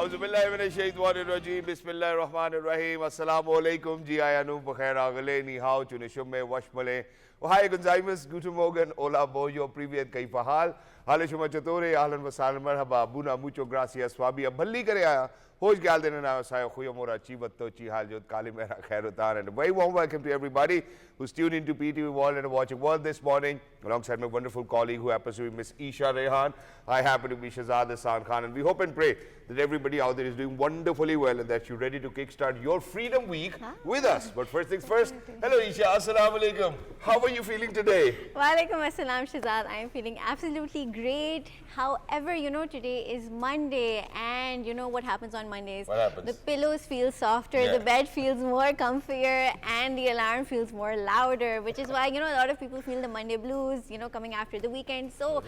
Auzubillahiminash-shaytanir-rajeem. Bismillahir-rahmanir-rahim. Assalamualaikum. Ji ayanu bkhair agale ni hao chunishume washmale. Wahai gunzaimus guten morgen. Hola boyo privyet kaifa hal. Hale shuma chatore ahlan wa sahlan marhaba. Buna mucho gracias. Swabi abhalli kare aaya. Hoş geldin and sayo khuyamora chivatto chi hal jod kali mera khairutan. And a very warm welcome to everybody who's tuned into PTV World and watching World this morning alongside my wonderful colleague who happens to be Miss Eesha Rehan. I happen to be Shahzad Khan, and we hope and pray that everybody out there is doing wonderfully well and that you're ready to kickstart your Freedom Week with us. But first things first, hello Eesha, assalamu alaikum. How are you feeling today? Walaikum assalam, Shahzad. I am feeling absolutely great. However, you know, today is Monday, and you know what happens on Mondays? What happens? The pillows feel softer, the bed feels more comfier, and the alarm feels more louder, which is why, you know, a lot of people feel the Monday blues, you know, coming after the weekend. So,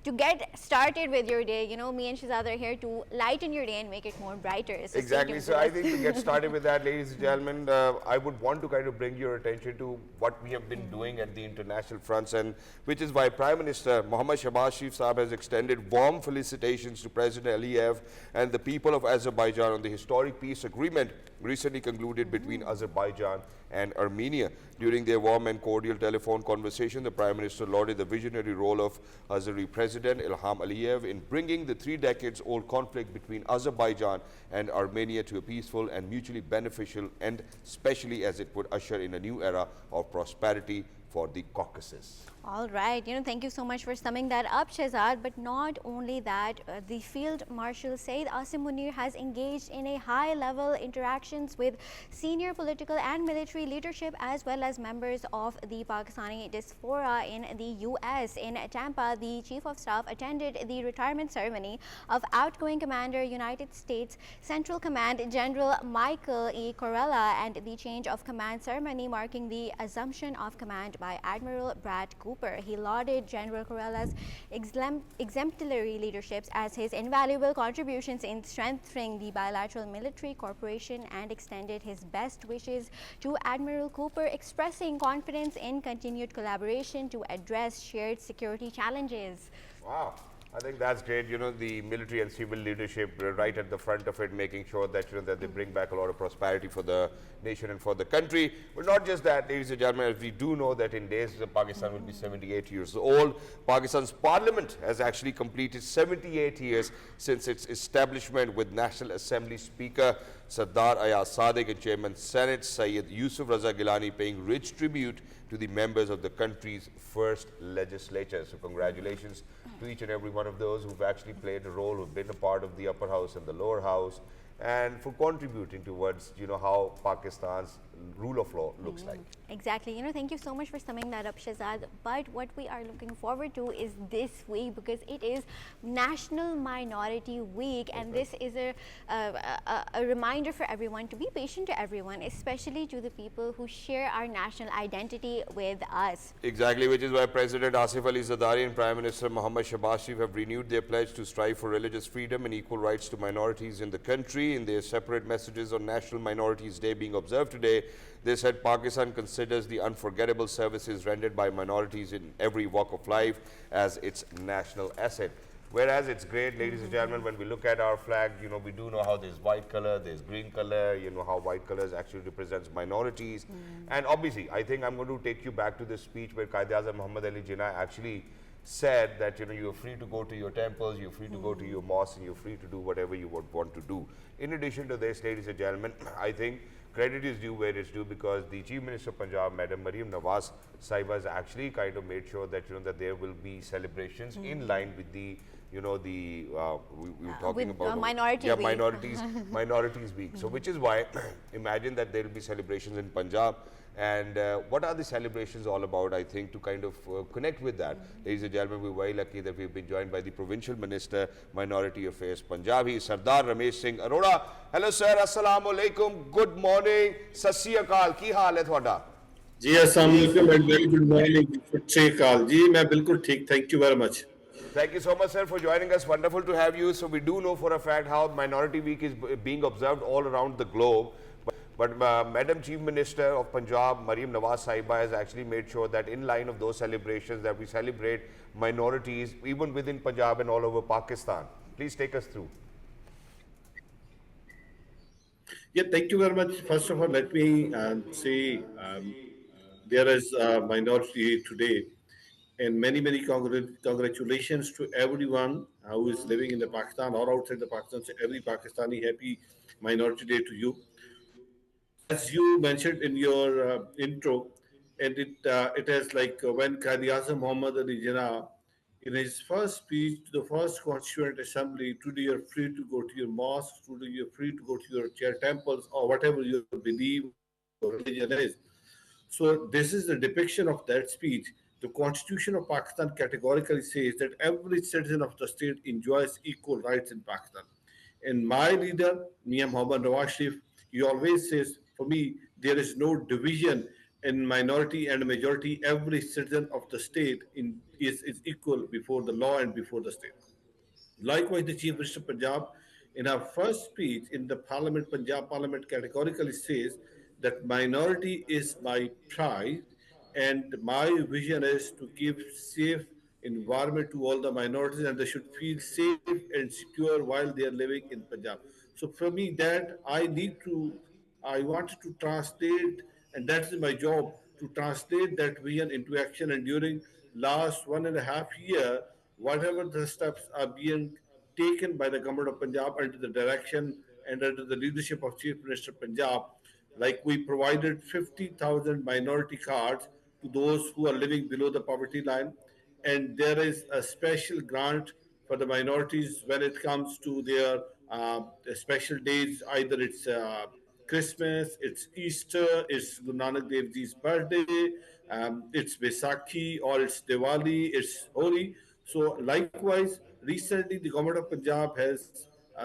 to get started with your day, you know, me and Shahzad are here to lighten your day and make it more brighter. So exactly. So I think to get started with that, ladies and gentlemen, I would want to kind of bring your attention to what we have been doing at the international fronts, and which is why Prime Minister Mohammad Shabazz Saab has extended warm felicitations to President Aliyev and the people of Azerbaijan on the historic peace agreement recently concluded between Azerbaijan and Armenia. During their warm and cordial telephone conversation, the Prime Minister lauded the visionary role of Azeri President Ilham Aliyev in bringing the 3 decades-old conflict between Azerbaijan and Armenia to a peaceful and mutually beneficial end, especially as it would usher in a new era of prosperity for the Caucasus. All right, you know, thank you so much for summing that up, Shahzad. But not only that, the Field Marshal Syed Munir has engaged in a high-level interactions with senior political and military leadership as well as members of the Pakistani diaspora in the U.S. In Tampa, the Chief of Staff attended the retirement ceremony of outgoing Commander United States Central Command General Michael E. Corella and the change of command ceremony marking the assumption of command by Admiral Brad Cooper. He lauded General Corella's exemplary leaderships as his invaluable contributions in strengthening the bilateral military cooperation and extended his best wishes to Admiral Cooper, expressing confidence in continued collaboration to address shared security challenges. Wow. I think that's great. You know, the military and civil leadership right at the front of it, making sure that, you know, that they bring back a lot of prosperity for the nation and for the country. But not just that, ladies and gentlemen, as we do know that in days Pakistan will be 78 years old. Pakistan's parliament has actually completed 78 years since its establishment, with National Assembly Speaker Sardar Sadiq and Chairman Senate Syed Yusuf Raza Gilani paying rich tribute to the members of the country's first legislature. So congratulations to each and every one of those who've actually played a role, who've been a part of the upper house and the lower house, and for contributing towards, you know, how Pakistan's rule of law looks like. Exactly. You know, thank you so much for summing that up, Shahzad. But what we are looking forward to is this week, because it is National Minority Week, and this is a reminder for everyone to be patient to everyone, especially to the people who share our national identity with us. Exactly, which is why President Asif Ali Zardari and Prime Minister Mohammad Shabazz Sharif have renewed their pledge to strive for religious freedom and equal rights to minorities in the country. In their separate messages on National Minorities Day being observed today, they said Pakistan considers the unforgettable services rendered by minorities in every walk of life as its national asset. Whereas it's great, ladies and gentlemen, when we look at our flag, you know, we do know how there's white color, there's green color, you know, how white colors actually represents minorities. And obviously, I think I'm going to take you back to this speech where Quaid-e-Azam Muhammad Ali Jinnah actually said that, you know, you're free to go to your temples, you're free to go to your mosques, and you're free to do whatever you would want to do. In addition to this, ladies and gentlemen, I think credit is due where it's due, because the Chief Minister of Punjab, Madam Mariam Nawaz Sahiba, has actually kind of made sure that, you know, that there will be celebrations in line with the, you know, the we were talking about minority week. minorities week. So which is why imagine that there will be celebrations in Punjab. And what are the celebrations all about? I think to kind of connect with that, ladies and gentlemen, we're very lucky that we've been joined by the Provincial Minister, Minority Affairs, Punjab. He is Sardar Ramesh Singh Arora. Hello sir, assalamu alaikum, good morning, sat sri akal, ki haal hai thwada? जी अस्सलाम वालेकुम and very good morning सत श्री अकाल जी मैं बिल्कुल ठीक thank you very much Thank you so much, sir, for joining us. Wonderful to have you. So we do know for a fact how Minority Week is being observed all around the globe. But Madam Chief Minister of Punjab, Mariam Nawaz Sahiba, has actually made sure that in line of those celebrations that we celebrate minorities even within Punjab and all over Pakistan. Please take us through. Yeah, thank you very much. First of all, let me say there is a minority today, and many congratulations to everyone who is living in the Pakistan or outside the Pakistan. So every Pakistani, happy Minority Day to you. As you mentioned in your intro, and it has like when Qaid Azam Muhammad Ali Jinnah, in his first speech to the first Constituent Assembly, today you're free to go to your mosque, today you're free to go to your chair temples or whatever your belief or religion is. So this is the depiction of that speech. The Constitution of Pakistan categorically says that every citizen of the state enjoys equal rights in Pakistan. And my leader, Mia Muhammad Nawaz Sharif, he always says, for me, there is no division in minority and majority. Every citizen of the state is equal before the law and before the state. Likewise, the Chief Minister of Punjab, in her first speech in the Parliament, Punjab Parliament, categorically says that minority is my pride, and my vision is to give safe environment to all the minorities, and they should feel safe and secure while they are living in Punjab. So for me, that I wanted to translate, and that's my job to translate that vision into action. And during last 1.5 year, whatever the steps are being taken by the government of Punjab under the direction and under the leadership of Chief Minister Punjab, like we provided 50,000 minority cards to those who are living below the poverty line, and there is a special grant for the minorities when it comes to their special days. Either it's Christmas, it's Easter, it's Guru Nanak Dev Ji's birthday, it's Vaisakhi, or it's Diwali, it's Holi. So likewise, recently the government of Punjab has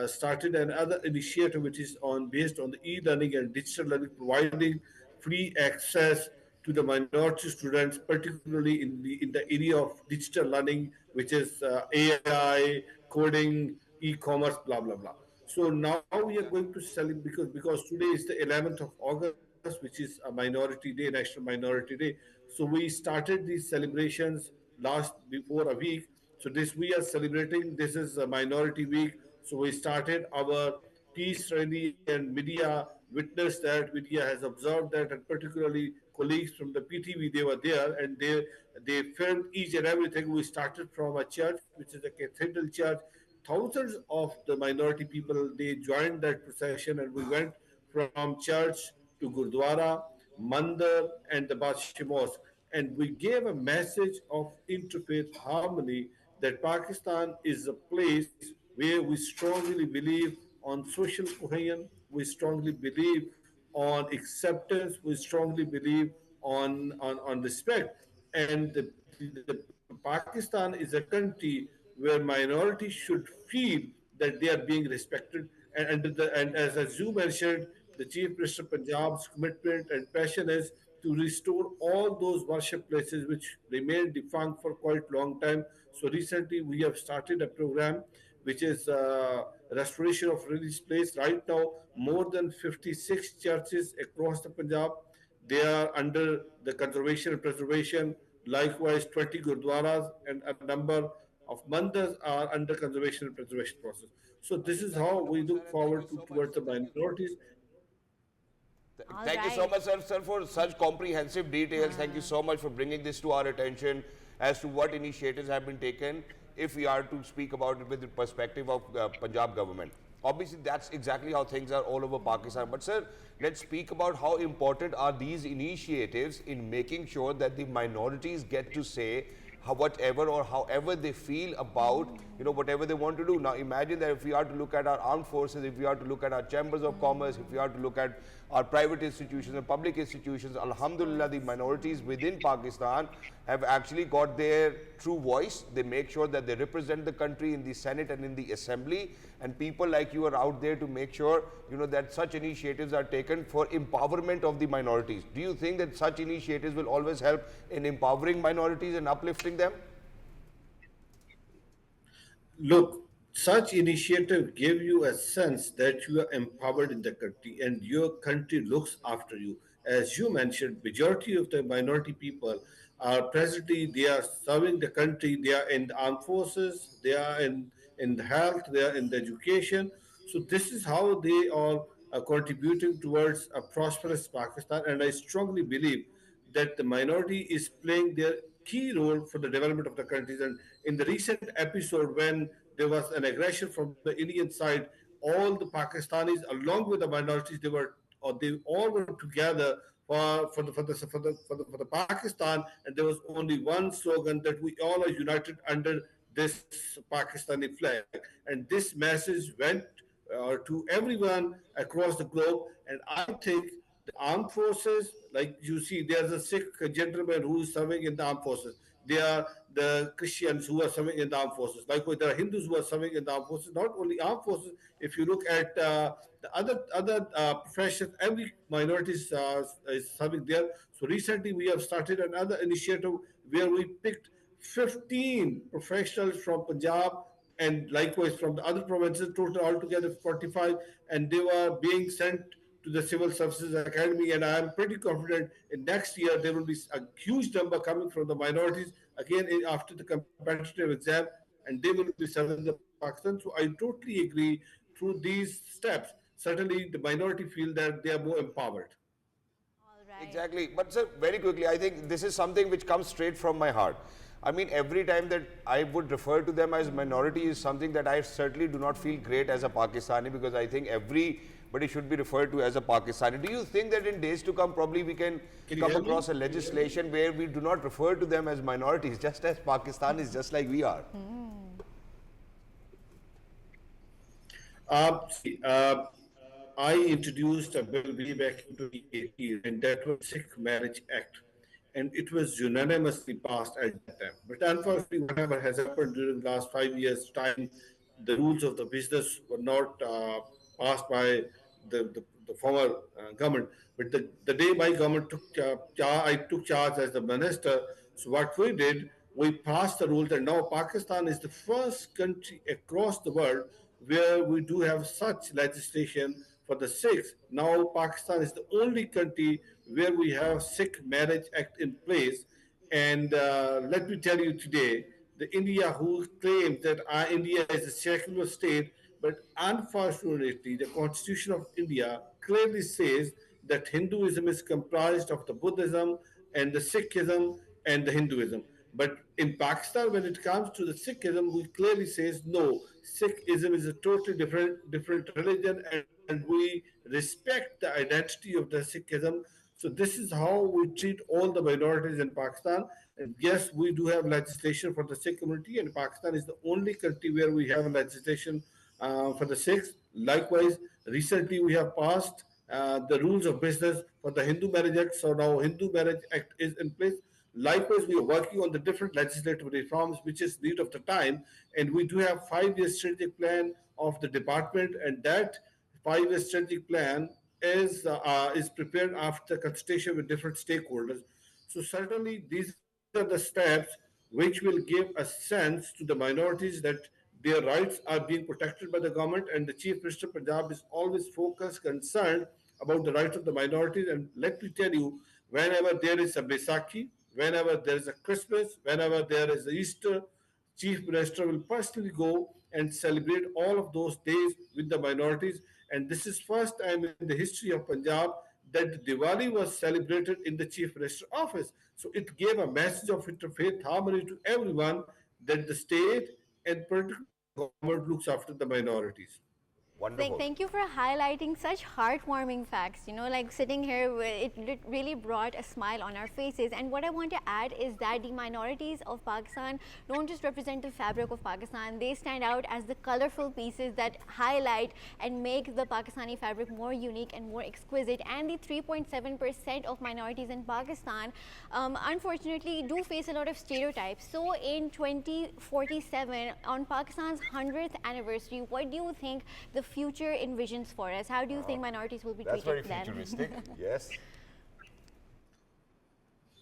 started another initiative which is on based on the e-learning and digital learning, providing free access to the minority students, particularly in the area of digital learning, which is AI, coding, e-commerce, blah blah blah. So now we are going to celebrate because today is the 11th of August, which is a minority day, National Minority Day. So we started these celebrations last before a week. So this we are celebrating. This is a minority week. So we started our peace rally, and media witnessed that. Media has observed that, and particularly colleagues from the PTV, they were there, and they filmed each and everything. We started from a church, which is a cathedral church. Thousands of the minority people, they joined that procession, and we went from church to Gurdwara, Mandir, and the Badshah Mosque. And we gave a message of interfaith harmony that Pakistan is a place where we strongly believe on social cohesion, we strongly believe on acceptance, we strongly believe on respect. And the Pakistan is a country where minorities should feel that they are being respected. And as you mentioned, the Chief Minister of Punjab's commitment and passion is to restore all those worship places which remained defunct for quite long time. So recently we have started a program which is restoration of religious place. Right now, more than 56 churches across the Punjab, they are under the conservation and preservation. Likewise, 20 gurdwaras and a number of mandirs are under conservation and preservation process. So this is how we look forward to towards the minorities. All Thank you so right. much, sir, for such comprehensive details. Thank you so much for bringing this to our attention as to what initiatives have been taken if we are to speak about it with the perspective of Punjab government. Obviously, that's exactly how things are all over Pakistan. But, sir, let's speak about how important are these initiatives in making sure that the minorities get to say whatever or however they feel about whatever they want to do. Now imagine that if we are to look at our armed forces, if we are to look at our chambers of commerce, if we are to look at our private institutions and public institutions, alhamdulillah, the minorities within Pakistan have actually got their true voice. They make sure that they represent the country in the Senate and in the Assembly, and people like you are out there to make sure that such initiatives are taken for empowerment of the minorities. Do you think that such initiatives will always help in empowering minorities and uplifting them? Look, such initiative give you a sense that you are empowered in the country and your country looks after you. As you mentioned, majority of the minority people are presently they are serving the country. They are in the armed forces. They are in the health. They are in the education. So this is how they are contributing towards a prosperous Pakistan. And I strongly believe that the minority is playing their key role for the development of the countries. And in the recent episode, when there was an aggression from the Indian side, all the Pakistanis, along with the minorities, they all were together for the Pakistan, and there was only one slogan that we all are united under this Pakistani flag, and this message went to everyone across the globe. And I think the armed forces, like you see, there's a Sikh gentleman who is serving in the armed forces. There are the Christians who are serving in the armed forces. Likewise, there are Hindus who are serving in the armed forces. Not only armed forces. If you look at the other professions, every minority is serving there. So recently, we have started another initiative where we picked 15 professionals from Punjab and likewise from the other provinces, total altogether 45, and they were being sent to the Civil Services Academy. And I am pretty confident in next year there will be a huge number coming from the minorities again after the competitive exam, and they will be serving the Pakistan. So I totally agree through these steps. Certainly, the minority feel that they are more empowered. All right. Exactly. But sir, very quickly, I think this is something which comes straight from my heart. I mean, every time that I would refer to them as minority is something that I certainly do not feel great as a Pakistani, because I think everybody should be referred to as a Pakistani. Do you think that in days to come probably we can Can you come hear me? across a legislation where we do not refer to them as minorities, just as Pakistanis, just like we are? See, I introduced a bill way back in 2018, and that was Sikh Marriage Act, and it was unanimously passed at that time. But unfortunately, whatever has happened during the last 5 years' time, the rules of the business were not passed by the former government. But the day my government I took charge as the minister. So what we did, we passed the rules, and now Pakistan is the first country across the world where we do have such legislation for the Sikhs. Now Pakistan is the only country where we have Sikh Marriage Act in place. And let me tell you today, the India who claims that India is a secular state, but unfortunately, the Constitution of India clearly says that Hinduism is comprised of the Buddhism and the Sikhism and the Hinduism. But in Pakistan, when it comes to the Sikhism, we clearly says no. Sikhism is a totally different religion, and we respect the identity of the Sikhism. So this is how we treat all the minorities in Pakistan. And yes, we do have legislation for the Sikh community, and Pakistan is the only country where we have legislation for the Sikhs. Likewise, recently we have passed the rules of business for the Hindu Marriage Act. So now Hindu Marriage Act is in place. Likewise, we are working on the different legislative reforms, which is need of the time, and we do have 5 year strategic plan of the department, and that 5 year strategic plan is prepared after consultation with different stakeholders. So certainly, these are the steps which will give a sense to the minorities that their rights are being protected by the government, and the Chief Minister of Punjab is always focused, concerned about the rights of the minorities. And let me tell you, whenever there is a Baisakhi, whenever there is a Christmas, whenever there is Easter, Chief Minister will personally go and celebrate all of those days with the minorities. And this is first time in the history of Punjab that the Diwali was celebrated in the Chief Minister office. So it gave a message of interfaith harmony to everyone that the state and particularly the government looks after the minorities. Like, Wonderful. thank you for highlighting such heartwarming facts. You know, like sitting here, it really brought a smile on our faces. And what I want to add is that the minorities of Pakistan don't just represent the fabric of Pakistan, they stand out as the colorful pieces that highlight and make the Pakistani fabric more unique and more exquisite. And the 3.7% of minorities in Pakistan, unfortunately, do face a lot of stereotypes. So in 2047, on Pakistan's 100th anniversary, what do you think the future envisions for us? How do you think minorities will be That's very treated then? futuristic. Yes.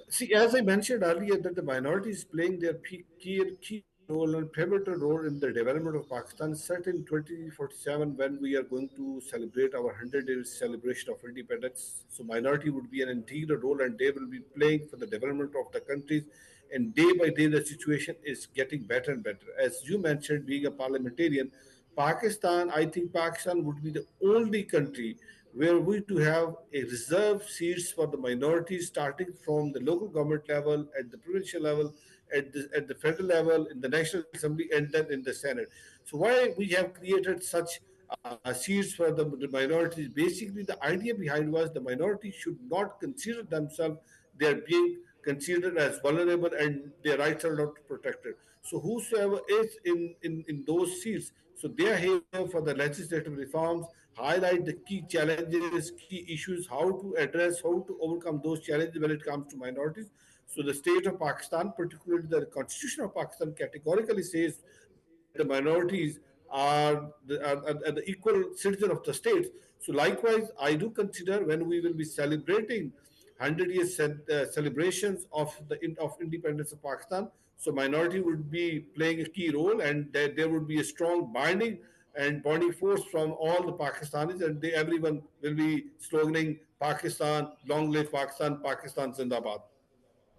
See, as I mentioned earlier, that the minorities playing their key role and pivotal role in the development of Pakistan. Certainly, in 2047, when we are going to celebrate our 100 years celebration of independence, so minority would be an integral role, and they will be playing for the development of the countries. And day by day, the situation is getting better and better. As you mentioned, being a parliamentarian, Pakistan, I think Pakistan would be the only country where we to have a reserve seats for the minorities, starting from the local government level, at the provincial level, at the federal level, in the National Assembly, and then in the Senate. So why we have created such seats for the minorities? Basically, the idea behind was the minorities should not consider themselves they are being considered as vulnerable and their rights are not protected. So whosoever is in those seats, so they are here for the legislative reforms, highlight the key challenges, key issues, how to address, how to overcome those challenges when it comes to minorities. So the state of Pakistan, particularly the constitution of Pakistan, categorically says that the minorities are the equal citizen of the states. So likewise, I do consider when we will be celebrating 100 years celebrations of of independence of Pakistan. So minority would be playing a key role, and there would be a strong bonding force from all the Pakistanis, and everyone will be sloganing Pakistan, long live Pakistan, Pakistan Zindabad.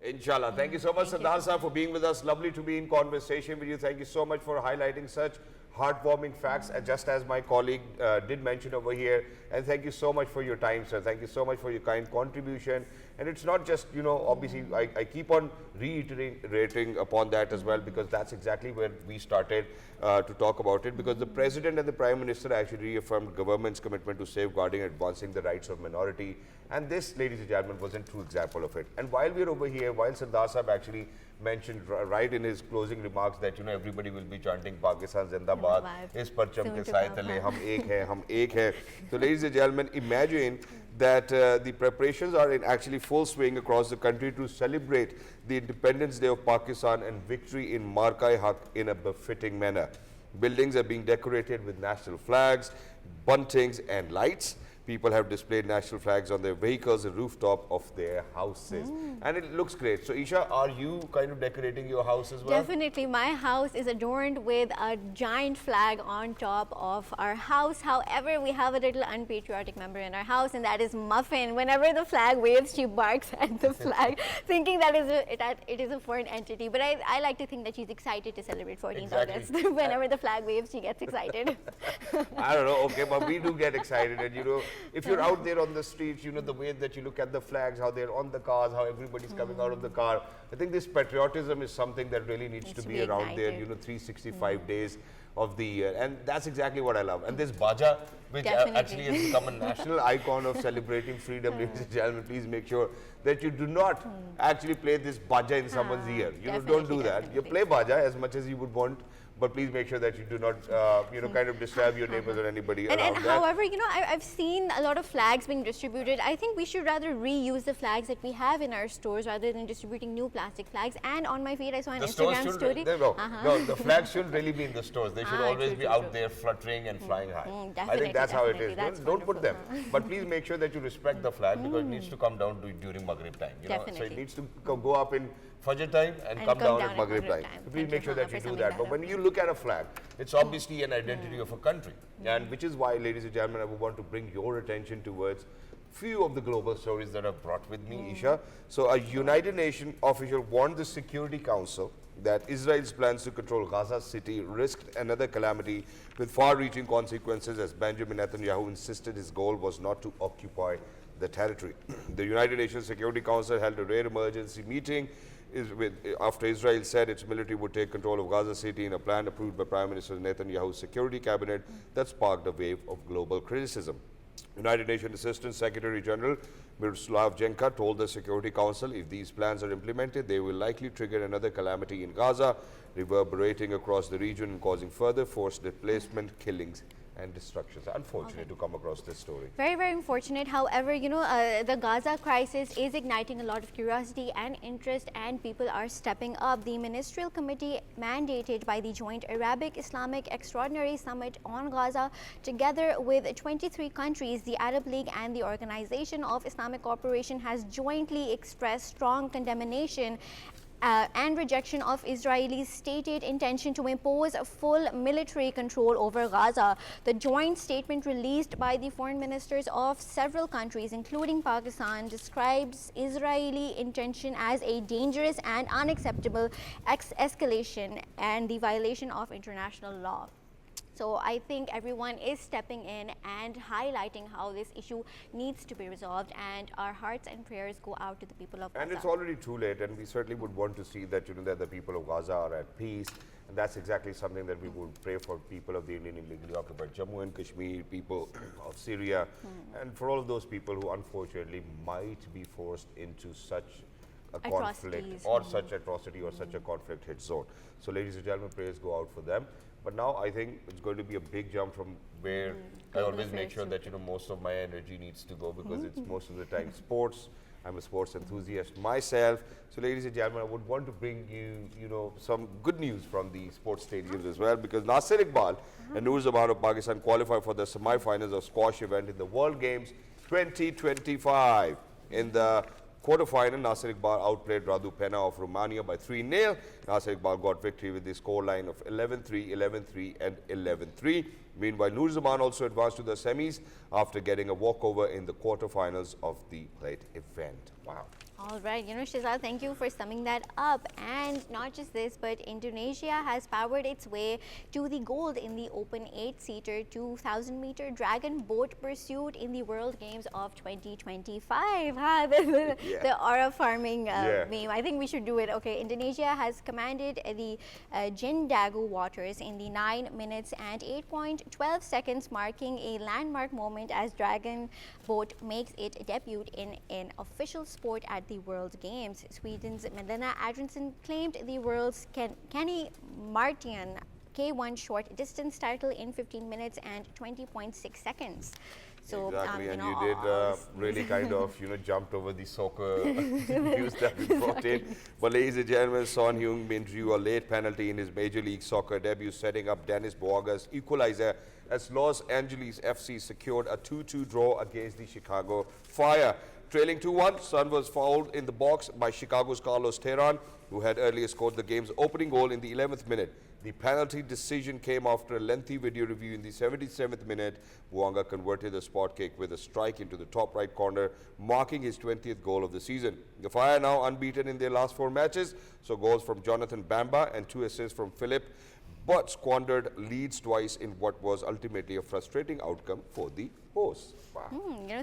Inshallah. Thank you so much, Thank you Sardar so sir, for being with us. Lovely to be in conversation with you. Thank you so much for highlighting such heartwarming facts, just as my colleague did mention over here. And thank you so much for your time, sir. Thank you so much for your kind contribution. And it's not just, you know, obviously, I keep on reiterating upon that as well, because that's exactly where we started to talk about it, because the President and the Prime Minister actually reaffirmed government's commitment to safeguarding and advancing the rights of minority. And this, ladies and gentlemen, was a true example of it. And while we're over here, while Sardar Sahab actually mentioned right in his closing remarks that, you know, everybody will be chanting Pakistan Zindabad, is parcham ke saye tale, hum ek hai, hum ek hai. So, ladies and gentlemen, imagine that the preparations are in actually full swing across the country to celebrate the Independence Day of Pakistan and victory in Markai-Haq in a befitting manner. Buildings are being decorated with national flags, buntings and lights. People have displayed national flags on their vehicles and rooftop of their houses. And it looks great. So, Eesha, are you kind of decorating your house as well? Definitely. My house is adorned with a giant flag on top of our house. However, we have a little unpatriotic member in our house, and that is Muffin. Whenever the flag waves, she barks at the flag, thinking that it is a foreign entity. But I like to think that she's excited to celebrate 14th August. Whenever the flag waves, she gets excited. I don't know, okay, but we do get excited. And, you know, if you're out there on the streets, you know, the way that you look at the flags, how they're on the cars, how everybody's coming out of the car. I think this patriotism is something that really needs to be around there, you know, 365 days of the year. And that's exactly what I love. And this Baja, which actually has become a national icon of celebrating freedom, ladies and gentlemen, please make sure that you do not actually play this Baja in someone's ear. You know, don't do that. You play Baja as much as you would want, but please make sure that you do not, you know, kind of disturb your neighbors or anybody around that. However, you know, I've seen a lot of flags being distributed. I think we should rather reuse the flags that we have in our stores rather than distributing new plastic flags. And on my feed, I saw an Instagram story. No, the flags shouldn't really be in the stores. They should always be out there fluttering and flying high. I think that's how it is. Don't put them. But please make sure that you respect the flag, because it needs to come down during Maghrib time. You know? So it needs to go up in Fajr time and come down at Maghrib time. So please make sure that you do that. But when you look at a flag, it's obviously an identity of a country. And which is why, ladies and gentlemen, I would want to bring your attention towards few of the global stories that I've brought with me, Eesha. So a United Nations official warned the Security Council that Israel's plans to control Gaza City risked another calamity with far-reaching consequences, as Benjamin Netanyahu insisted his goal was not to occupy the territory. The United Nations Security Council held a rare emergency meeting after Israel said its military would take control of Gaza City in a plan approved by Prime Minister Netanyahu's security cabinet that sparked a wave of global criticism. United Nations Assistant Secretary General Miroslav Jenka told the Security Council if these plans are implemented, they will likely trigger another calamity in Gaza, reverberating across the region and causing further forced displacement, killings, and destructions. Unfortunate to come across this story. Very, very unfortunate. However, you know, the Gaza crisis is igniting a lot of curiosity and interest, and people are stepping up. The Ministerial Committee mandated by the Joint Arabic Islamic Extraordinary Summit on Gaza, together with 23 countries, the Arab League and the Organization of Islamic Cooperation, has jointly expressed strong condemnation and rejection of Israel's stated intention to impose full military control over Gaza. The joint statement released by the foreign ministers of several countries, including Pakistan, describes Israeli intention as a dangerous and unacceptable escalation and the violation of international law. So I think everyone is stepping in and highlighting how this issue needs to be resolved, and our hearts and prayers go out to the people of And Gaza. it's already too late, and we certainly would want to see that, that the people of Gaza are at peace. And that's exactly something that we would pray for people of the Indian illegally occupied Jammu and Kashmir, people of Syria, and for all of those people who unfortunately might be forced into such a conflict Atrocities. or such atrocity or such a conflict hit zone. So ladies and gentlemen, prayers go out for them. But now I think it's going to be a big jump from where I Global always make affairs sure too. that most of my energy needs to go, because it's most of the time sports. I'm a sports enthusiast myself. So ladies and gentlemen, I would want to bring you, some good news from the sports stadiums as well, because Nasir Iqbal and Noor Zaman of Pakistan qualify for the semi-finals of squash event in the World Games 2025. In the quarterfinal, Nasir Iqbal outplayed Radu Penna of Romania by 3-0. Nasir Iqbal got victory with the scoreline of 11-3, 11-3 and 11-3. Meanwhile, Noor Zaman also advanced to the semis after getting a walkover in the quarterfinals of the plate event. Wow. All right, Shahzad, thank you for summing that up. And not just this, but Indonesia has powered its way to the gold in the open 8-seater 2,000-meter dragon boat pursuit in the World Games of 2025. The aura farming meme. I think we should do it. Okay, Indonesia has commanded the Jindagu waters in the 9 minutes and 8.12 seconds, marking a landmark moment as dragon boat makes its debut in an official sport at the World Games. Sweden's Melina Adrianson claimed the world's Kenny Martian K1 short distance title in 15 minutes and 20.6 seconds. So, exactly, and you did really kind of, jumped over the soccer news that we brought in. But ladies and gentlemen, Son Heung-min drew a late penalty in his Major League Soccer debut, setting up Dennis Boaga's equalizer as Los Angeles FC secured a 2-2 draw against the Chicago Fire. Trailing 2-1, Son was fouled in the box by Chicago's Carlos Terran, who had earlier scored the game's opening goal in the 11th minute. The penalty decision came after a lengthy video review in the 77th minute. Boanga converted the spot kick with a strike into the top right corner, marking his 20th goal of the season. The Fire now unbeaten in their last 4 matches, so goals from Jonathan Bamba and 2 assists from Philip, but squandered leads twice in what was ultimately a frustrating outcome for the hosts. Wow.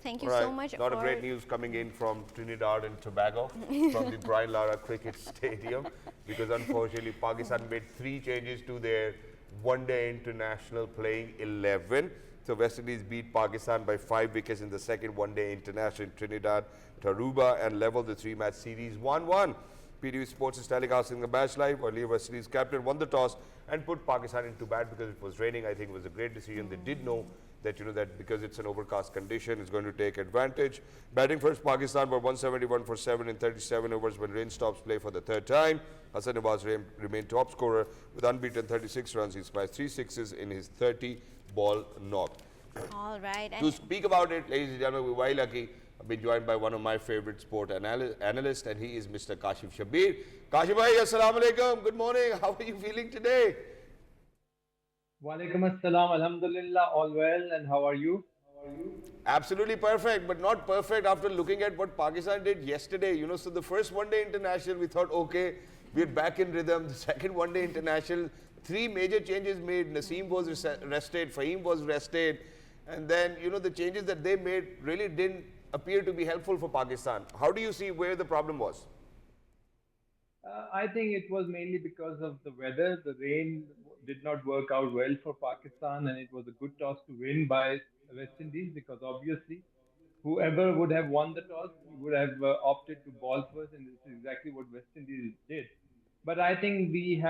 Thank you so much. A lot of great news coming in from Trinidad and Tobago, from the Brian Lara Cricket Stadium, because unfortunately Pakistan made 3 changes to their one-day international playing 11. So West Indies beat Pakistan by 5 wickets in the second one-day international in Trinidad, Taruba, and leveled the 3-match series 1-1. PTV Sports is telecasting the match live. Earlier, West Indies captain won the toss and put Pakistan into bat because it was raining. I think it was a great decision. They did know that, that because it's an overcast condition, it's going to take advantage. Batting first, Pakistan were 171 for 7 in 37 overs when rain stops play for the 3rd time. Hassan Nawaz remained top scorer with unbeaten 36 runs. He smashed 3 sixes in his 30-ball knock. All right. To speak about it, ladies and gentlemen, we're very lucky. I've been joined by one of my favorite sport analysts, and he is Mr. Kashif Shabbir. Kashif bhai, assalamu alaikum. Good morning. How are you feeling today? Walaikum assalam, alhamdulillah, all well, and how are you? Absolutely perfect, but not perfect after looking at what Pakistan did yesterday. So the first one-day international, we thought, okay, we're back in rhythm. The second one-day international, 3 major changes made. Naseem was rested, Fahim was rested, and then, the changes that they made really didn't appear to be helpful for Pakistan. How do you see where the problem was? I think it was mainly because of the weather. The rain did not work out well for Pakistan, and it was a good toss to win by West Indies, because obviously whoever would have won the toss would have opted to ball first, and this is exactly what West Indies did. But I think we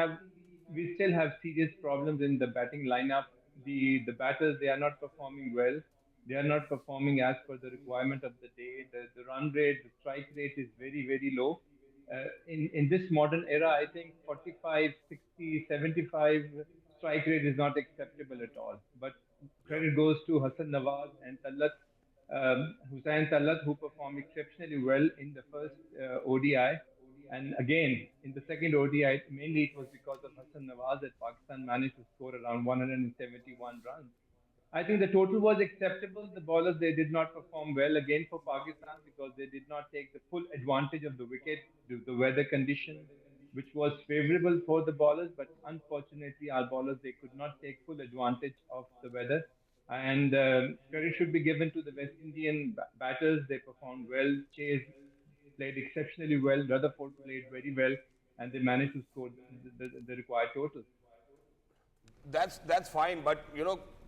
still have serious problems in the batting lineup. The batters, they are not performing well. They are not performing as per the requirement of the day. The run rate, the strike rate is very, very low. In this modern era, I think 45, 60, 75 strike rate is not acceptable at all. But credit goes to Hassan Nawaz and Hussain Tallat, who performed exceptionally well in the first ODI. And again, in the second ODI, mainly it was because of Hassan Nawaz that Pakistan managed to score around 171 runs. I think the total was acceptable. The bowlers, they did not perform well again for Pakistan because they did not take the full advantage of the wicket, the weather conditions. which was favorable for the bowlers. But unfortunately, our bowlers, they could not take full advantage of the weather. And credit should be given to the West Indian batters. They performed well. Chase played exceptionally well. Rutherford played very well, and they managed to score the required total. That's fine, but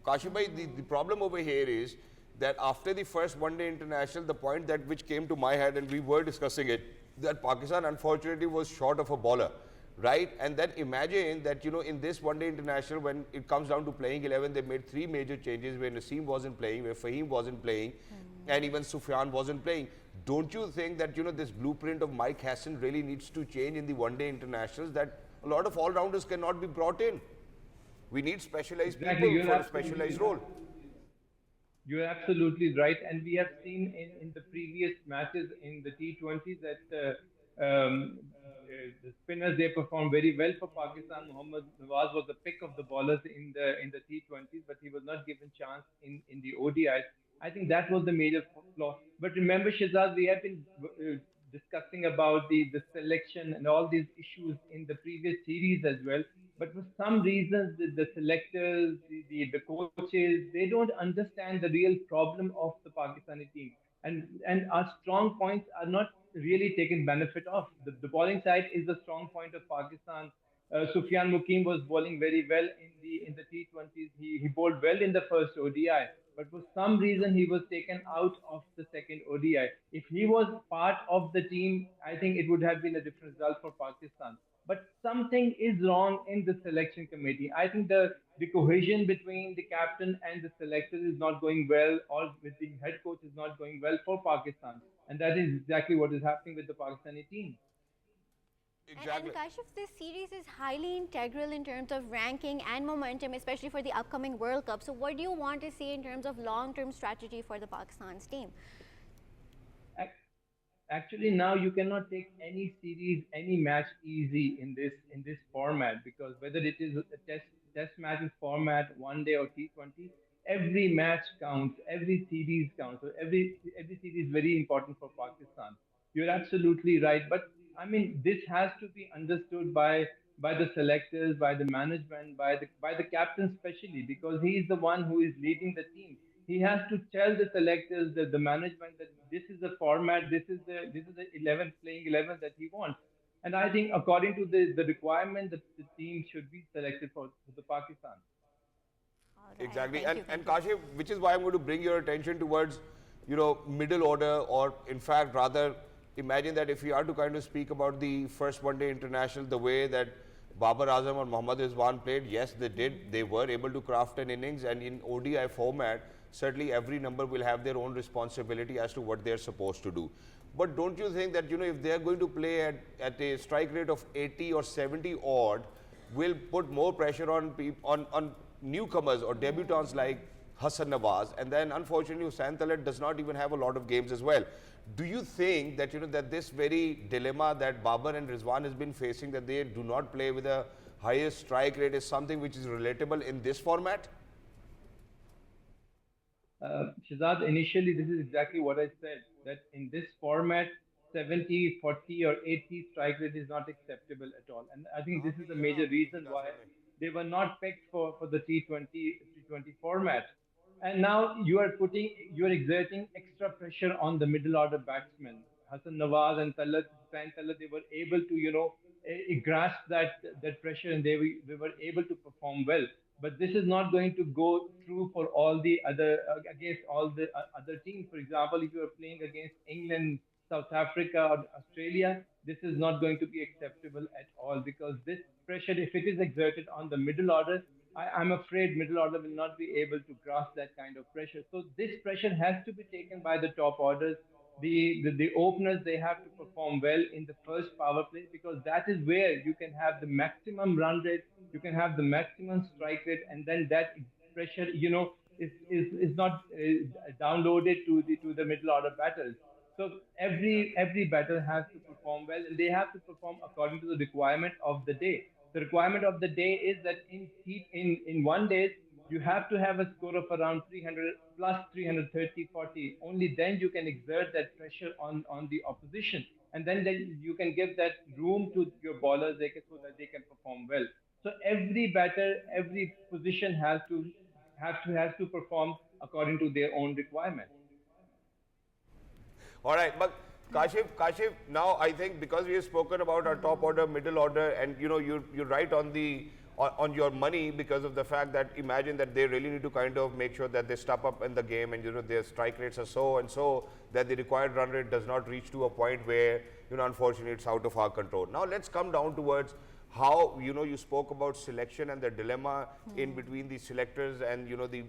Kashif bhai, the problem over here is that after the first one-day international, the point that which came to my head, and we were discussing it, that Pakistan unfortunately was short of a bowler, right? And then imagine that in this one-day international, when it comes down to playing 11, they made three major changes where Naseem wasn't playing, where Fahim wasn't playing, and even Sufyan wasn't playing. Don't you think that this blueprint of Mike Hassan really needs to change in the one-day internationals? That a lot of all-rounders cannot be brought in. We need specialized Exactly, people for a specialized role. you're absolutely right, and we have seen in the previous matches in the T20 that the spinners, they performed very well for Pakistan. Mohammad Nawaz was the pick of the bowlers in the T20s, but he was not given chance in the ODIs. I think that was the major flaw. But remember, Shahzad, we have been discussing about the selection and all these issues in the previous series as well. But for some reasons, the selectors, the coaches, they don't understand the real problem of the Pakistani team. And our strong points are not really taken benefit of. The bowling side is the strong point of Pakistan. Sufyan Mukim was bowling very well in the T20s. He bowled well in the first ODI, but for some reason he was taken out of the second ODI. If he was part of the team, I think it would have been a different result for Pakistan. But something is wrong in the selection committee. I think the cohesion between the captain and the selector is not going well, or with the head coach is not going well for Pakistan. And that is exactly what is happening with the Pakistani team. And Exactly. Kashif, this series is highly integral in terms of ranking and momentum, especially for the upcoming World Cup. So, what do you want to see in terms of long-term strategy for the Pakistan's team? Actually, now you cannot take any series, any match easy in this format, because whether it is a test matches format, one day or T20, every match counts, every series counts. So every series is very important for Pakistan. You're absolutely right, but I mean this has to be understood by the selectors, by the management, by the captain especially, because he is the one who is leading the team. He has to tell the selectors, the management, that this is the format, this is the 11 playing 11 that he wants. And I think according to the requirement, the team should be selected for the Pakistan. All right, Exactly. thank you, And thank you. Kashif, which is why I'm going to bring your attention towards, middle order, or in fact, rather, imagine that if we are to kind of speak about the first one day international, the way that Babar Azam or Mohammad Rizwan played, yes, they did. They were able to craft an innings, and in ODI format, certainly every number will have their own responsibility as to what they're supposed to do. But don't you think that, if they're going to play at a strike rate of 80 or 70 odd, will put more pressure on on newcomers or debutants like Hassan Nawaz, and then unfortunately Hussain Talat does not even have a lot of games as well. Do you think that that this very dilemma that Babar and Rizwan has been facing, that they do not play with a highest strike rate, is something which is relatable in this format? Shazad, initially, this is exactly what I said, that in this format, 70, 40, or 80 strike rate is not acceptable at all. And I think this is the major reason why they were not picked for the T20 format. And now you are exerting extra pressure on the middle order batsmen. Hassan Nawaz and Hussain Talat, they were able to, grasp that pressure, and they were able to perform well. But this is not going to go through for all the other against all the other teams. For example, if you are playing against England, South Africa, or Australia, this is not going to be acceptable at all, because this pressure, if it is exerted on the middle order, I'm afraid middle order will not be able to grasp that kind of pressure. So this pressure has to be taken by the top orders. The openers, they have to perform well in the first power play, because that is where you can have the maximum run rate, you can have the maximum strike rate, and then that pressure, is not downloaded to the middle order batters. So every batter has to perform well, and they have to perform according to the requirement of the day. The requirement of the day is that in 1 day, You have to have a score of around 300 plus 330, 40. Only then you can exert that pressure on the opposition. And then you can give that room to your bowlers so that they can perform well. So every batter, every position has to perform according to their own requirement. All right, but Kashif, now I think because we have spoken about our top order, middle order, and you're right on the on your money because of the fact that imagine that they really need to kind of make sure that they step up in the game, and their strike rates are so and so that the required run rate does not reach to a point where unfortunately it's out of our control. Now let's come down towards how you spoke about selection and the dilemma in between the selectors and the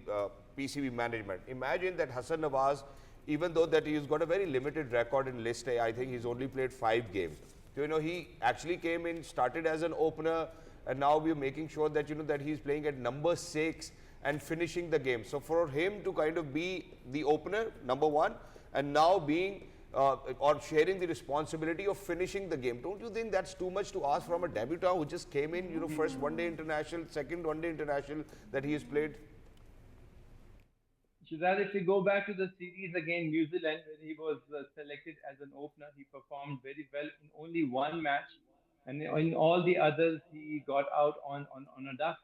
PCB management. Imagine that Hassan Nawaz, even though that he's got a very limited record in List A, I think he's only played 5 games. So, he actually came in, started as an opener, and now we're making sure that that he's playing at number 6 and finishing the game. So for him to kind of be the opener, number 1, and now being or sharing the responsibility of finishing the game, don't you think that's too much to ask from a debutant who just came in, first one-day international, second one-day international that he has played? Shahzad, if we go back to the series again, New Zealand, when he was selected as an opener, he performed very well in only one match, and in all the others, he got out on a duck.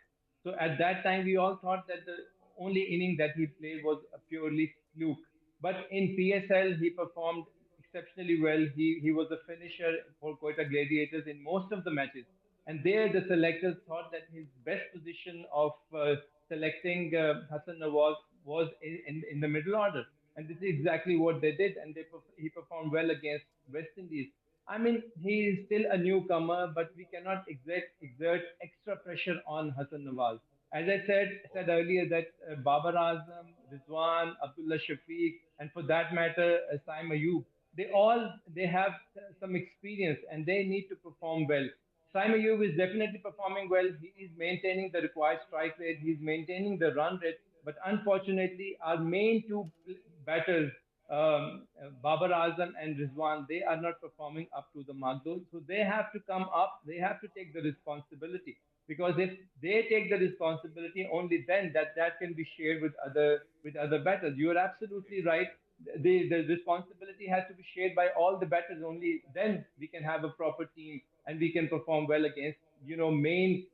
So at that time, we all thought that the only inning that he played was a purely fluke. But in PSL, he performed exceptionally well. He was a finisher for Quetta Gladiators in most of the matches. And there, the selectors thought that his best position of selecting Hassan Nawaz was in the middle order. And this is exactly what they did. And he performed well against West Indies. I mean, he is still a newcomer, but we cannot exert extra pressure on Hassan Nawaz. As I said earlier, that Babar Azam, Rizwan, Abdullah Shafiq, and for that matter, Saim Ayub, they have some experience and they need to perform well. Saim Ayub is definitely performing well. He is maintaining the required strike rate. He's maintaining the run rate. But unfortunately, our main two batters, Babar Azam and Rizwan, they are not performing up to the mark. So they have to come up. They have to take the responsibility. Because if they take the responsibility, only then that can be shared with other batters. You are absolutely right. The responsibility has to be shared by all the batters. Only then we can have a proper team and we can perform well against main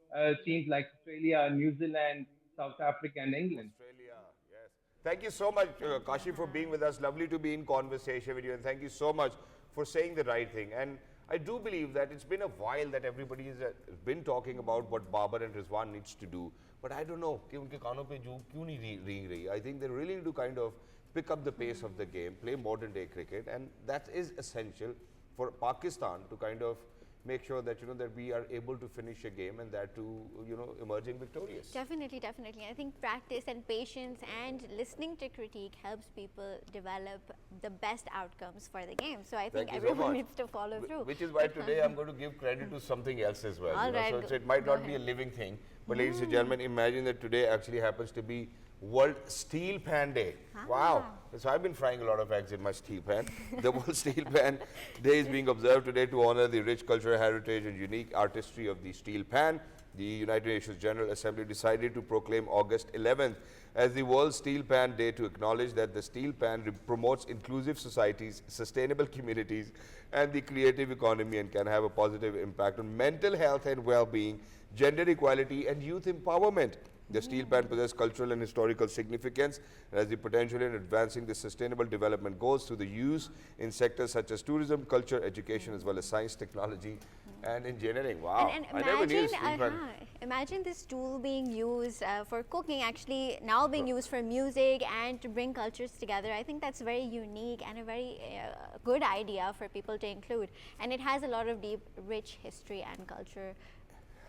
teams like Australia, New Zealand, South Africa, and England. Australia, yes. Thank you so much, Kashi, for being with us. Lovely to be in conversation with you, and thank you so much for saying the right thing. And I do believe that it's been a while that everybody has been talking about what Babar and Rizwan needs to do. But I don't know, I think they really need to kind of pick up the pace of the game, play modern day cricket, and that is essential for Pakistan to kind of make sure that that we are able to finish a game and that to emerging victorious. Definitely. I think practice and patience and listening to critique helps people develop the best outcomes for the game. So I think everyone needs to follow through. Which is why today I'm going to give credit to something else as well. All right, so it might not be a living thing, but ladies and gentlemen, imagine that today actually happens to be World Steel Pan Day. Wow. So I've been frying a lot of eggs in my steel pan. The World Steel Pan Day is being observed today to honor the rich cultural heritage and unique artistry of the steel pan. The United Nations General Assembly decided to proclaim August 11th as the World Steel Pan Day to acknowledge that the steel pan promotes inclusive societies, sustainable communities, and the creative economy, and can have a positive impact on mental health and well-being, gender equality, and youth empowerment. The steel pan possesses cultural and historical significance and has the potential in advancing the sustainable development goals through the use in sectors such as tourism, culture, education, as well as science, technology, and engineering. Wow. And imagine this tool being used for cooking, actually now being used for music and to bring cultures together. I think that's very unique and a very good idea for people to include. And it has a lot of deep, rich history and culture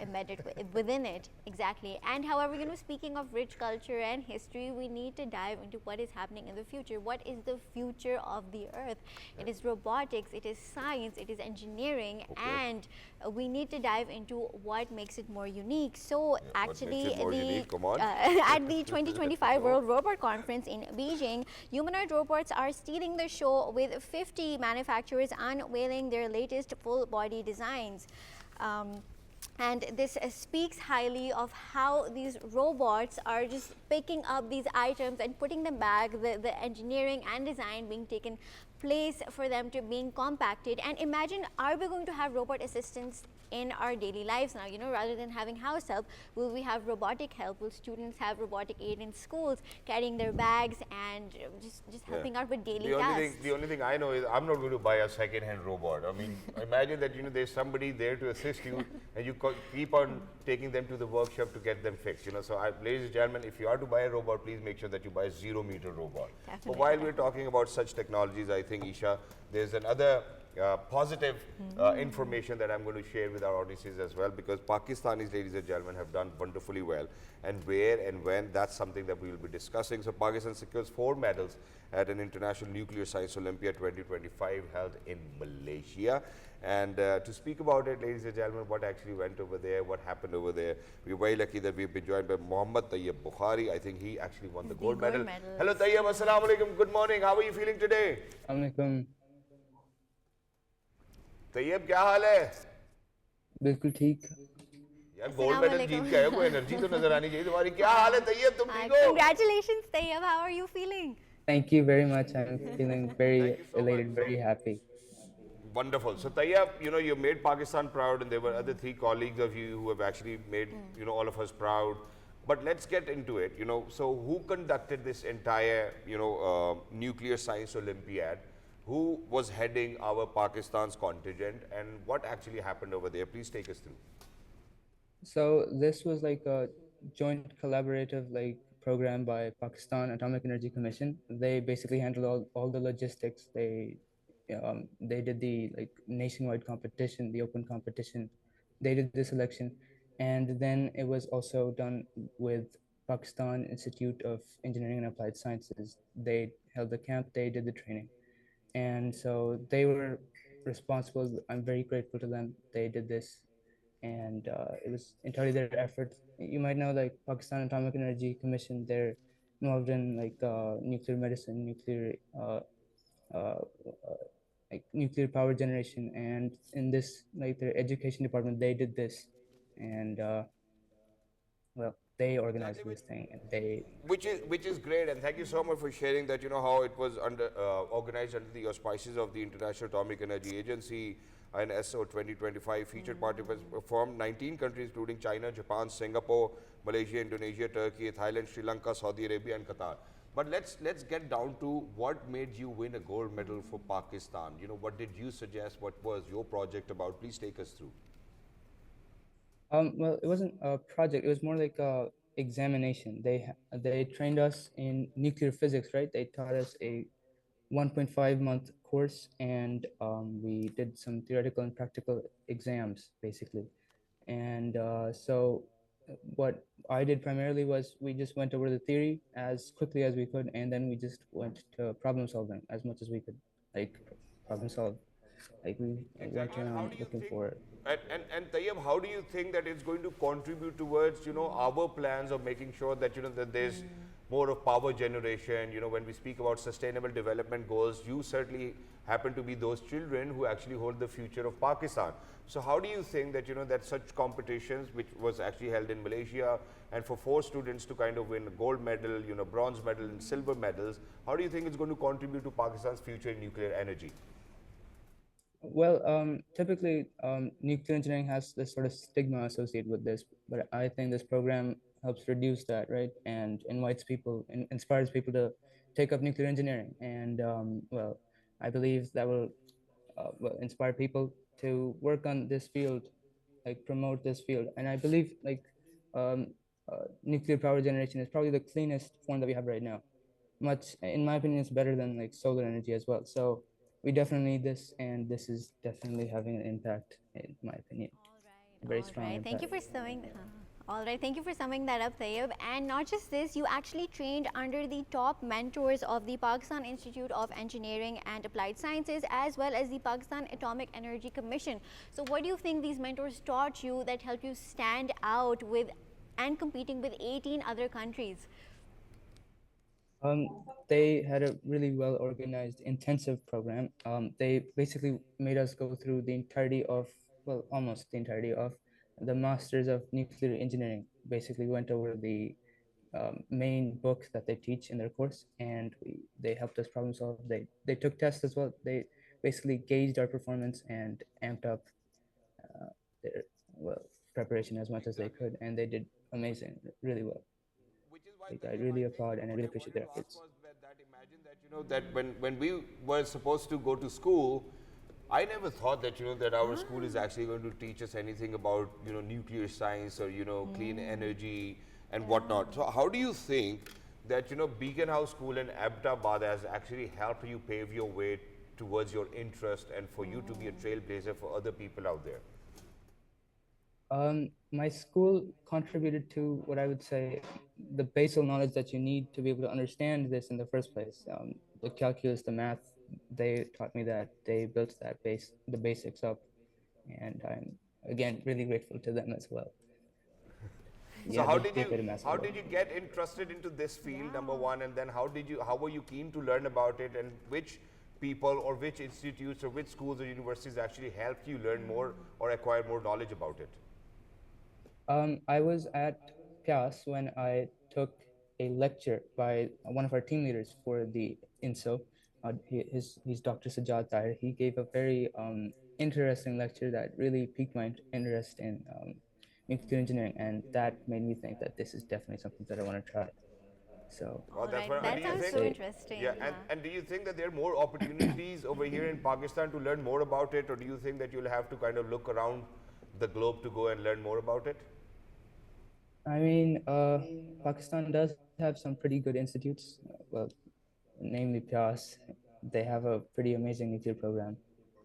embedded within it. Exactly. And however, speaking of rich culture and history, we need to dive into what is happening in the future. What is the future of the earth? It is robotics, it is science, it is engineering, and we need to dive into what makes it more unique. So actually at the 2025 World Robot Conference in Beijing, humanoid robots are stealing the show, with 50 manufacturers unveiling their latest full body designs. And this speaks highly of how these robots are just picking up these items and putting them back, the engineering and design being taken place for them to being compacted. And imagine, are we going to have robot assistants in our daily lives now? Rather than having house help, will we have robotic help? Will students have robotic aid in schools, carrying their bags and just Yeah. helping out with daily The only tasks? thing, the only thing I know is I'm not going to buy a second-hand robot. I mean, imagine that there's somebody there to assist you, and you keep on taking them to the workshop to get them fixed. So, ladies and gentlemen, if you are to buy a robot, please make sure that you buy a zero-meter robot. But Definitely. while we're talking about such technologies, I think, Eesha, there's another positive information that I'm going to share with our audiences as well, because Pakistanis, ladies and gentlemen, have done wonderfully well. And where and when, that's something that we will be discussing. So Pakistan secures 4 medals at an International Nuclear Science Olympiad 2025 held in Malaysia. And to speak about it, ladies and gentlemen, what actually went over there, what happened over there, we're very lucky that we've been joined by Tayyab Bukhari. I think he actually won the gold medal. Hello Tayyab, assalamu alaikum, good morning, how are you feeling today? Assalamualaikum. Tayyab क्या हाल है बिल्कुल ठीक यार gold medal जीत के आए हो कोई एनर्जी तो नजर आनी चाहिए तुम्हारी क्या हाल है तैयब तुम ठीक हो Congratulations, Tayyab. How are you feeling? Thank you very much. I'm feeling very Thank you so elated, much. very happy. Wonderful. So Tayyab, you made Pakistan proud, and there were other 3 colleagues of you who have actually made all of us proud. But let's get into it. So who conducted this entire nuclear science Olympiad? Who was heading our Pakistan's contingent, and what actually happened over there? Please take us through. So this was like a joint collaborative program by Pakistan Atomic Energy Commission. They basically handled all the logistics. They did the nationwide competition, the open competition. They did the selection, and then it was also done with Pakistan Institute of Engineering and Applied Sciences. They held the camp. They did the training. And so they were responsible. I'm very grateful to them. They did this, and it was entirely their effort. You might know, Pakistan Atomic Energy Commission, they're involved in nuclear medicine, uh, uh, nuclear power generation, and in this their education department, they did this, and well, they organized Exactly, this thing, and they which is great, and thank you so much for sharing that. How it was organized under the auspices of the International Atomic Energy Agency. And SO 2025 featured participants from 19 countries, including China, Japan, Singapore, Malaysia, Indonesia, Turkey, Thailand, Sri Lanka, Saudi Arabia, and Qatar. But let's get down to what made you win a gold medal for Pakistan. What did you suggest? What was your project about? Please take us through. Well, it wasn't a project. It was more like a examination. They trained us in nuclear physics, right? They taught us a 1.5-month course, and we did some theoretical and practical exams, basically. And so what I did primarily was we just went over the theory as quickly as we could, and then we just went to problem solving as much as we could, problem solve. We went Exactly. And how around do you looking think, for it. and Tayyab, how do you think that it's going to contribute towards, our plans of making sure that, that there's more of power generation? When we speak about sustainable development goals, you certainly happen to be those children who actually hold the future of Pakistan. So how do you think that, that such competitions, which was actually held in Malaysia, and for 4 students to kind of win a gold medal, bronze medal and silver medals, how do you think it's going to contribute to Pakistan's future in nuclear energy? Well, typically, nuclear engineering has this sort of stigma associated with this, but I think this program helps reduce that, right? And inspires people to take up nuclear engineering. And well, I believe that will inspire people to work on this field, promote this field. And I believe um, nuclear power generation is probably the cleanest form that we have right now. Much, in my opinion, it's better than solar energy as well. So we definitely need this, and this is definitely having an impact, in my opinion. Very strong All right. impact. All right, thank you for summing that up, Tayyab. And not just this, you actually trained under the top mentors of the Pakistan Institute of Engineering and Applied Sciences, as well as the Pakistan Atomic Energy Commission. So what do you think these mentors taught you that helped you stand out with and competing with 18 other countries? They had a really well organized, intensive program. They basically made us go through the entirety of, well, almost the entirety of the Masters of Nuclear Engineering basically went over the main books that they teach in their course, and they helped us problem solve. They took tests as well. They basically gauged our performance and amped up their well preparation as much as they could, and they did amazing, really well. Which is why, Like, I Tayyab, I really think applaud and I what really I appreciate wanted their to ask efforts. was that imagine that, that when we were supposed to go to school, I never thought that, that our school is actually going to teach us anything about, nuclear science or, clean energy and whatnot. So how do you think that, Beacon House School in Ahmedabad has actually helped you pave your way towards your interest and for you to be a trailblazer for other people out there? My school contributed to what I would say the basal knowledge that you need to be able to understand this in the first place. The calculus, the math, they taught me that. They built the basics up, and I'm again really grateful to them as well. So Yeah, they played a massive how role. did you get interested into this field, number one, and then how were you keen to learn about it, and which people or which institutes or which schools or universities actually helped you learn more or acquire more knowledge about it? I was at PIAS when I took a lecture by one of our team leaders for the INSO. He's Dr. Sajeel. He gave a very interesting lecture that really piqued my interest in nuclear engineering, and that made me think that this is definitely something that I want to try. So, Well, All that's right, what. that Do you sounds think? so interesting. Yeah, and do you think that there are more opportunities over here in Pakistan to learn more about it, or do you think that you'll have to kind of look around the globe to go and learn more about it? I mean, Pakistan does have some pretty good institutes. Well, namely PIAS. They have a pretty amazing nuclear program.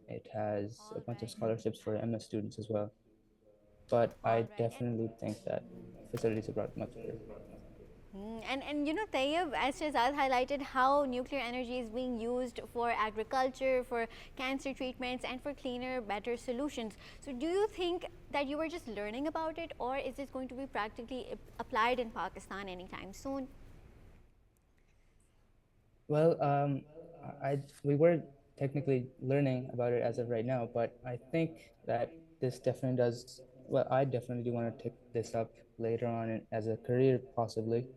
It has a bunch of scholarships for MS students as well. But All I right. definitely think that facilities abroad are much better. And Tayyab, as Shahzad highlighted, how nuclear energy is being used for agriculture, for cancer treatments, and for cleaner, better solutions. So, do you think that you were just learning about it, or is it going to be practically applied in Pakistan anytime soon? Well, we were technically learning about it as of right now, but I think that this definitely does. Well, I definitely do want to take this up later on as a career, possibly.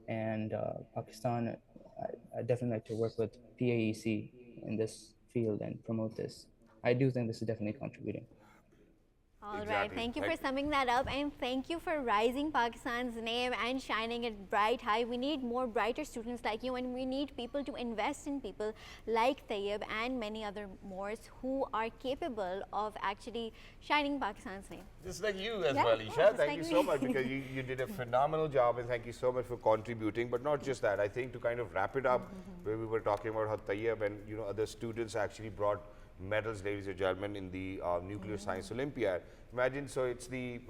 And Pakistan, I definitely like to work with PAEC in this field and promote this. I do think this is definitely contributing. All right, Exactly. thank you for summing that up, and thank you for rising Pakistan's name and shining it bright high. We need more brighter students like you, and we need people to invest in people like Tayyab and many other more who are capable of actually shining Pakistan's name. Just like you as Yeah, well, of course, Eesha. just Thank like you me. so much because you did a phenomenal job, and thank you so much for contributing. But not just that, I think to kind of wrap it up, where we were talking about how Tayyab and other students actually brought medals, ladies and gentlemen, in the nuclear science Olympiad. Imagine, so it's the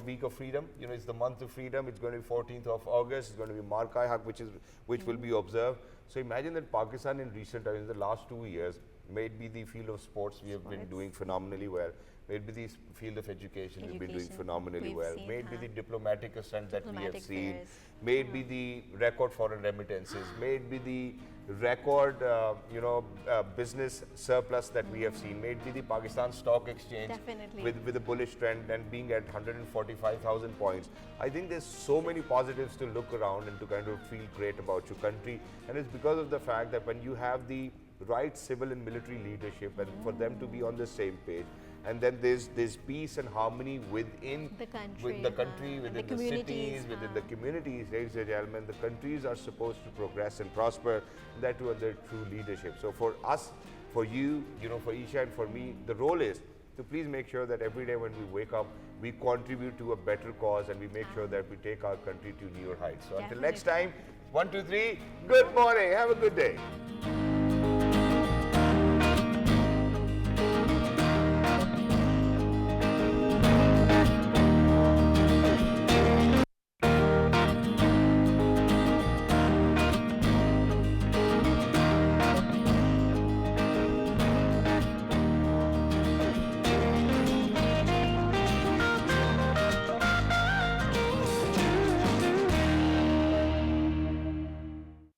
week of freedom. It's the month of freedom. It's going to be 14th of August. It's going to be Markai Haq, which will be observed. So imagine that Pakistan in recent times, in the last 2 years, may it be the field of sports, we have been doing phenomenally well. May it be the field of education, we've been doing phenomenally We've well. seen, May it be the diplomatic ascent that we have Diplomatic seen. fairs. May it be the record foreign remittances. May it be the record, business surplus that we have seen. May it be the Pakistan Stock Exchange Definitely. with a bullish trend and being at 145,000 points. I think there's so many positives to look around and to kind of feel great about your country. And it's because of the fact that when you have the right civil and military leadership and for them to be on the same page, and then there's peace and harmony within The country, with the country, and within the the communities, cities, within the communities, ladies and gentlemen. The countries are supposed to progress and prosper, that too under true leadership. So for us, for you, for Eesha and for me, the role is to please make sure that every day when we wake up, we contribute to a better cause and we make sure that we take our country to newer heights. So until next time, 1, 2, 3, good morning. Have a good day.